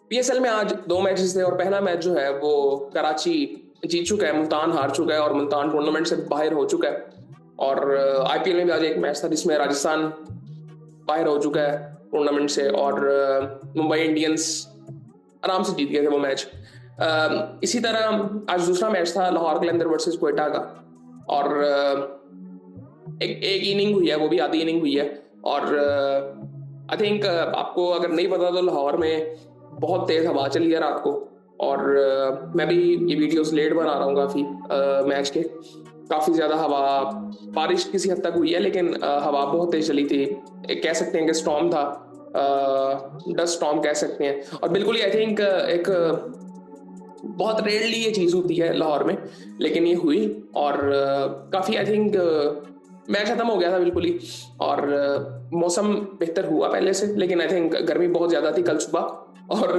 PSL में आज दो मैचेस थे और पहला मैच जो है वो कराची जीत चुका है, मुल्तान हार चुका है और मुल्तान टूर्नामेंट से बाहर हो चुका है। और आईपीएल में भी आज एक मैच था जिसमें राजस्थान बाहर हो चुका है टूर्नामेंट से, और मुंबई इंडियंस आराम से जीत गए थे वो मैच। इसी तरह आज दूसरा मैच था लाहौर कलंदर वर्सेस क्वेटा का, और एक एक इनिंग हुई है, वो भी आधी इनिंग हुई है। और आई थिंक आपको अगर नहीं पता तो लाहौर में बहुत तेज हवा चली है रात को, और मैं भी ये वीडियोस लेट बना रहा हूँ काफ़ी मैच के। काफ़ी ज़्यादा हवा, बारिश किसी हद तक हुई है लेकिन हवा बहुत तेज चली थी। एक कह सकते हैं कि स्टॉर्म था, डस्ट स्टॉर्म कह सकते हैं। और बिल्कुल ही आई थिंक एक बहुत रेयरली ये चीज़ होती है लाहौर में, लेकिन ये हुई। और काफ़ी आई थिंक मैच खत्म हो गया था बिल्कुल ही, और मौसम बेहतर हुआ पहले से, लेकिन आई थिंक गर्मी बहुत ज़्यादा थी कल सुबह। और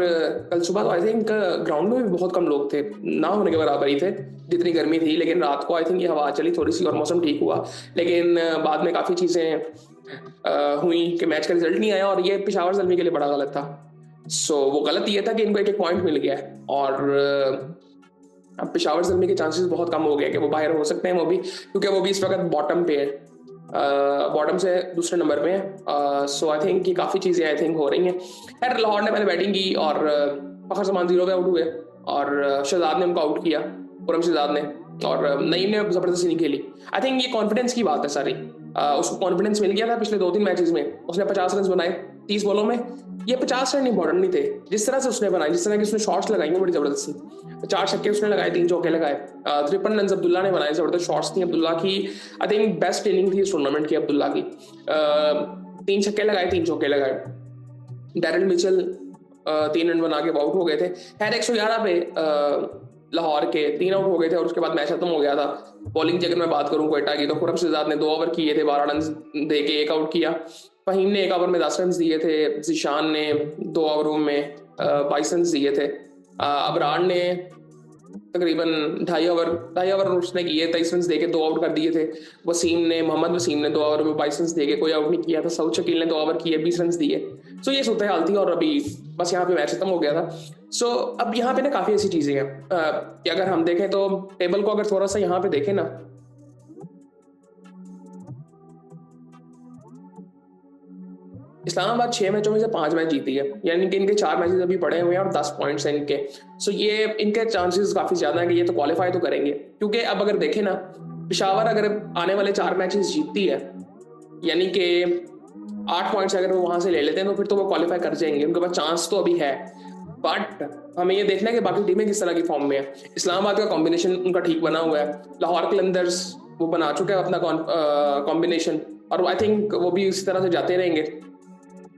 कल सुबह तो आई थिंक ग्राउंड में भी बहुत कम लोग थे, ना होने के बराबर ही थे जितनी गर्मी थी। लेकिन रात को आई थिंक ये हवा चली थोड़ी सी और मौसम ठीक हुआ। लेकिन बाद में काफ़ी चीज़ें हुई कि मैच का रिजल्ट नहीं आया, और ये पेशावर ज़ल्मी के लिए बड़ा गलत था। सो वो गलत ये था कि इनको एक एक पॉइंट मिल गया है, और अब पेशावर ज़ल्मी के चांसेस बहुत कम हो गए कि वो बाहर हो सकते हैं, वो भी क्योंकि वो भी इस वक्त बॉटम पे है, बॉटम से दूसरे नंबर पे है। सो आई थिंक कि काफ़ी चीज़ें आई थिंक हो रही हैं। खैर लाहौर ने पहले बैटिंग की और फ़खर जमान 0 पे आउट हुए, और शहजाद ने उनको आउट किया, खुरम शहजाद ने, और नईम ने ज़बरदस्ती नहीं खेली। आई थिंक ये कॉन्फिडेंस की बात है सारी। उसको कॉन्फिडेंस मिल गया था पिछले 2-3 मैचेस में, उसने 50 रन बनाए 30 बॉलों में। ये 50 रन इंपॉर्टेंट नहीं थे, जिस तरह से उसने बनाए, जिस तरह की उसने शॉट्स लगाई वो बड़ी जबरदस्त थी। 4 छक्के उसने लगाए, 3 चौके लगाए, 53 रन अब्दुल्ला ने बनाए, जबरदस्त शॉट्स थी अब्दुल्ला की। आई थिंक बेस्ट इनिंग थी इस टूर्नामेंट की अब्दुल्ला की। 3 छक्के लगाए, 3 चौके लगाए। डैरल मिचेल 3 रन बना के आउट हो गए थे। खैर 111 पे लाहौर के 3 आउट हो गए थे और उसके बाद मैच खत्म हो गया था। बॉलिंग की अगर मैं बात करूं क्वेटा की, तो खुरम शहजाद ने 2 ओवर किए थे, 12 रन दे के 1 आउट किया। फहीम ने 1 ओवर में 10 रन दिए थे। जिशान ने 2 ओवरों में 22 रन दिए थे। अबरार ने तकरीबन ढाई ओवर उसने किए, 23 रन देके 2 आउट कर दिए थे। मोहम्मद वसीम ने 2 ओवर में 22 रन देके कोई आउट नहीं किया था। सऊद शकील ने 2 ओवर किए, 20 रन दिए। सो ये सूरत हाल थी, और अभी बस यहाँ पे मैच खत्म हो गया था। सो अब यहाँ पे ना काफ़ी ऐसी चीज़ें हैं कि अगर हम देखें तो टेबल को अगर थोड़ा सा यहाँ पे देखें ना, इस्लामाबाद 6 मैचों में से 5 मैच जीती है, यानी कि इनके 4 मैचेस अभी पड़े हुए हैं और 10 पॉइंट्स हैं इनके। सो ये इनके चांसेस काफ़ी ज़्यादा हैं कि ये तो क्वालिफाई तो करेंगे, क्योंकि अब अगर देखें ना, पिशावर अगर आने वाले 4 मैचेस जीतती है, यानी कि 8 पॉइंट्स अगर वो वहां से ले लेते हैं, तो फिर तो वो क्वालिफाई कर जाएंगे, उनके पास चांस तो अभी है। बट हमें ये देखना है कि बाकी टीमें किस तरह की फॉर्म में है। इस्लामाबाद का कॉम्बिनेशन उनका ठीक बना हुआ है, लाहौर कलंदर्स वो बना चुके हैं अपना कॉम्बिनेशन, और आई थिंक वो भी इसी तरह से जाते रहेंगे।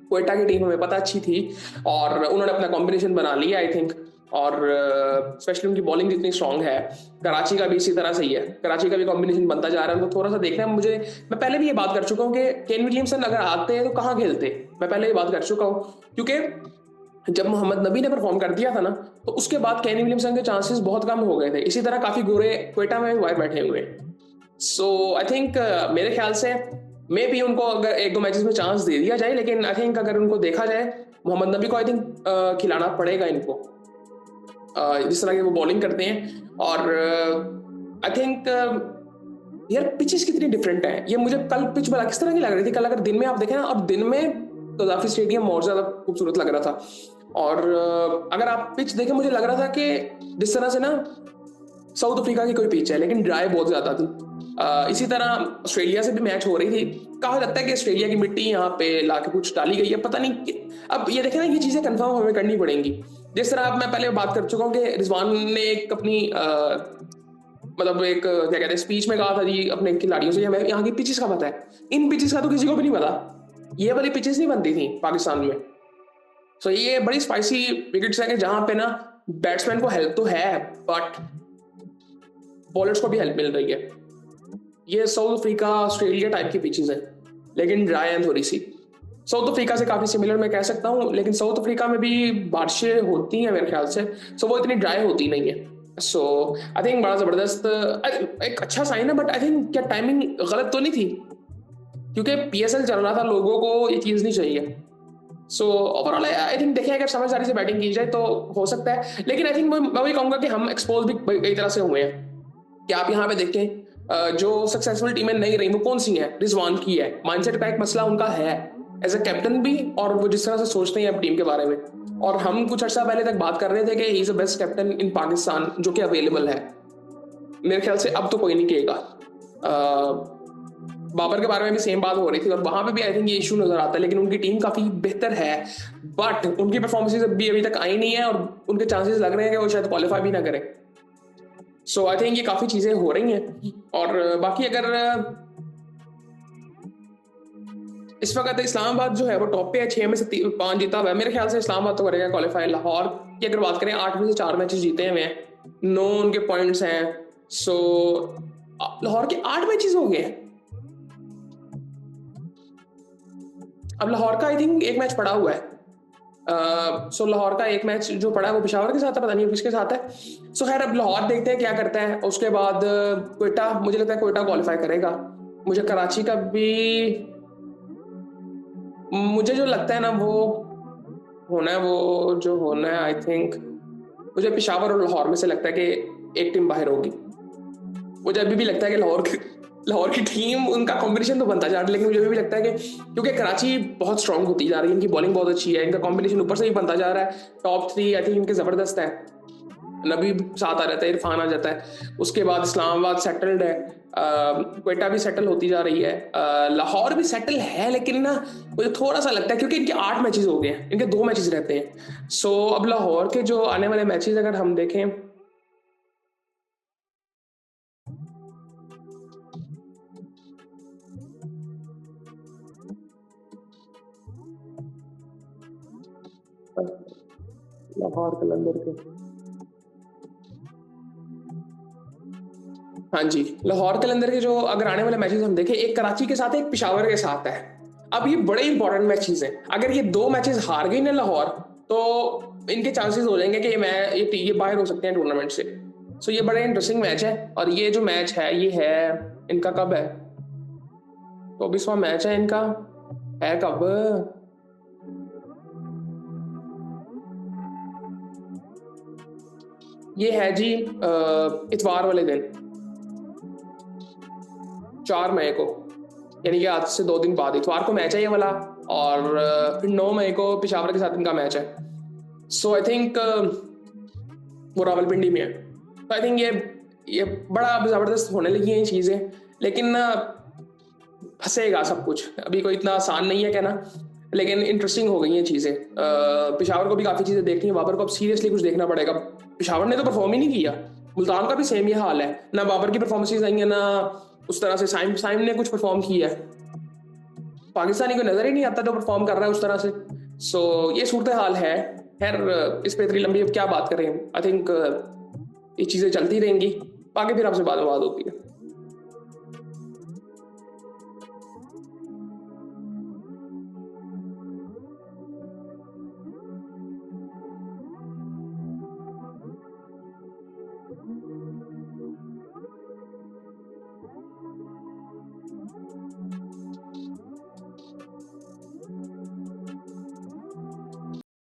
क्वेटा की टीम हमें पता अच्छी थी और उन्होंने अपना कॉम्बिनेशन बना लिया आई थिंक, और स्पेशली उनकी बॉलिंग जितनी स्ट्रांग है। कराची का भी इसी तरह से ही है, कराची का भी कॉम्बिनेशन बनता जा रहा है, उनको थोड़ा सा देखना है मुझे। मैं पहले भी ये बात कर चुका हूँ कि केन विलियमसन अगर आते हैं तो कहाँ खेलते, मैं पहले ये बात कर चुका हूँ, क्योंकि जब मोहम्मद नबी ने परफॉर्म कर दिया था ना, तो उसके बाद केन विलियमसन के चांसेस बहुत कम हो गए थे। इसी तरह काफी गोरे क्वेटा में भी बैठे हुए हैं। सो आई थिंक मेरे ख्याल से मे भी उनको अगर 1-2 मैचेस में चांस दे दिया जाए, लेकिन आई थिंक अगर उनको देखा जाए, मोहम्मद नबी को आई थिंक खिलाना पड़ेगा इनको, जिस तरह की वो बॉलिंग करते हैं। और आई थिंक यार पिचेस कितनी डिफरेंट है, ये मुझे कल पिच बड़ा किस तरह की लग रही थी। कल अगर दिन में आप देखें ना, और दिन में कदाफी स्टेडियम और ज्यादा खूबसूरत लग रहा था, और अगर आप पिच देखें, मुझे लग रहा था कि जिस तरह से ना साउथ अफ्रीका की कोई पिच है, लेकिन ड्राई बहुत ज्यादा थी। इसी तरह ऑस्ट्रेलिया से भी मैच हो रही थी। कहा जाता है कि ऑस्ट्रेलिया की मिट्टी यहाँ पे लाके कुछ डाली गई है, पता नहीं अब ये देखें ना, ये चीजें कंफर्म हमें करनी पड़ेंगी। जिस तरह अब मैं पहले बात कर चुका हूँ कि रिजवान ने एक अपनी मतलब एक क्या कहते हैं स्पीच में कहा था जी अपने खिलाड़ियों से, हमें यहाँ की पिचेस का पता है, इन पिचेस का तो किसी को भी नहीं पता। ये वाली पिचेस नहीं बनती थी पाकिस्तान में। सो ये बड़ी स्पाइसी विकेट्स है कि जहां पे ना बैट्समैन को हेल्प तो है, बट बॉलर्स को भी हेल्प मिल रही है। ये साउथ अफ्रीका ऑस्ट्रेलिया टाइप की पिचेस है, लेकिन ड्राई है थोड़ी सी। साउथ अफ्रीका से काफी सिमिलर मैं कह सकता हूँ, लेकिन साउथ अफ्रीका में भी बारिशें होती हैं मेरे ख्याल से, सो वो इतनी ड्राई होती नहीं है। सो आई थिंक बड़ा जबरदस्त एक अच्छा साइन है। बट आई थिंक क्या टाइमिंग गलत तो नहीं थी, क्योंकि पीएसएल चल रहा था, लोगों को ये चीज नहीं चाहिए। सो ओवरऑल आई थिंक देखें अगर समझदारी से बैटिंग की जाए तो हो सकता है, लेकिन आई थिंक मैं वही कहूंगा कि हम एक्सपोज भी कई तरह से हुए हैं कि आप यहाँ पे देखें जो सक्सेसफुल टीमें नहीं रही वो कौन सी हैं, रिजवान की है, माइंडसेट का एक मसला उनका है एज अ कैप्टन भी, और वो जिस तरह से सोचते हैं अब टीम के बारे में। और हम कुछ अर्सा पहले तक बात कर रहे थे कि he is the best captain in Pakistan जो कि अवेलेबल है। मेरे ख्याल से अब तो कोई नहीं कहेगा। बाबर के बारे में भी सेम बात हो रही थी और वहां पे भी आई थिंक ये इशू नजर आता है, लेकिन उनकी टीम काफी बेहतर है, बट उनकी परफॉर्मेंसेज अभी तक आई नहीं है और उनके चांसेस लग रहे हैं कि वो शायद क्वालिफाई भी ना करें। सो आई थिंक ये काफी चीजें हो रही हैं। और बाकी अगर इस वक्त इस्लामाबाद जो है वो टॉप पे है, 6 में से 5 जीता हुआ है। मेरे ख्याल से इस्लामाबाद तो करेगा क्वालिफाई। लाहौर की अगर बात करें 8 में से 4 मैचेस जीते हुए हैं, 9 उनके पॉइंट्स हैं। सो लाहौर के 8 मैचेस हो गए हैं। अब लाहौर का आई थिंक एक मैच पड़ा हुआ है। सो लाहौर का एक मैच जो पड़ा है वो पेशावर के साथ है, पता नहीं किसके साथ है। सो खैर अब लाहौर देखते हैं क्या करता है। उसके बाद क्वेटा, मुझे लगता है क्वेटा क्वालिफाई करेगा। मुझे कराची का भी, मुझे जो लगता है ना वो होना है, वो जो होना है आई थिंक मुझे पेशावर और लाहौर में से लगता है कि एक टीम बाहर होगी। मुझे अभी भी लगता है कि लाहौर की टीम, उनका कॉम्बिनेशन तो बनता जा रहा है, लेकिन मुझे अभी भी लगता है कि क्योंकि कराची बहुत स्ट्रांग होती जा रही है, इनकी बॉलिंग बहुत अच्छी है, इनका कॉम्बिनेशन ऊपर से ही बनता जा रहा है। टॉप 3 आई थिंक इनके जबरदस्त है। नबी साथ आ जाता है, इरफान आ जाता है। उसके बाद इस्लामाबाद सेटल्ड है, क्वेटा भी सेटल होती जा रही है, लाहौर भी सेटल है, लेकिन ना मुझे थोड़ा सा लगता है क्योंकि इनके 8 मैचेस हो गए हैं, इनके 2 मैचेस रहते हैं। सो अब लाहौर के जो आने वाले मैचेस अगर हम देखें, लाहौर कलंदर के, हाँ जी, लाहौर कलंदर के जो अगर आने वाले मैचेस हम देखें, एक कराची के साथ है, एक पेशावर के साथ है। अब ये बड़े इंपॉर्टेंट मैचेस हैं। अगर ये 2 मैचेस हार गई ना लाहौर, तो इनके चांसेस हो जाएंगे कि ये बाहर हो सकते हैं टूर्नामेंट से। सो ये बड़े इंटरेस्टिंग मैच है। और ये जो मैच है ये है इनका कब है, 24वां मैच है इनका, है कब, ये है जी इतवार वाले दिन, 4 मई को, यानी कि आज से 2 दिन बाद इतवार को मैच है ये वाला। और फिर 9 मई को पेशावर के साथ इनका मैच है। सो आई थिंक वो रावलपिंडी में है। तो आई थिंक ये बड़ा जबरदस्त होने लगी हैं ये चीजें, लेकिन फंसेगा सब कुछ। अभी कोई इतना आसान नहीं है कहना, लेकिन इंटरेस्टिंग हो गई हैं चीजें। पेशावर को भी काफी चीजें देखनी है, बाबर को अब सीरियसली कुछ देखना पड़ेगा। पेशावर ने तो परफॉर्म ही नहीं किया, मुल्तान का भी सेम ही हाल है, ना बाबर की परफॉर्मेंसेज आई है, ना उस तरह से साइम ने कुछ परफॉर्म किया है। पाकिस्तानी को नजर ही नहीं आता जो परफॉर्म कर रहा है उस तरह से। सो ये सूरत हाल है। खैर इस पे इतनी लंबी अब क्या बात करें, आई थिंक ये चीजें चलती रहेंगी, बाकी फिर आपसे बाद में बात होती है।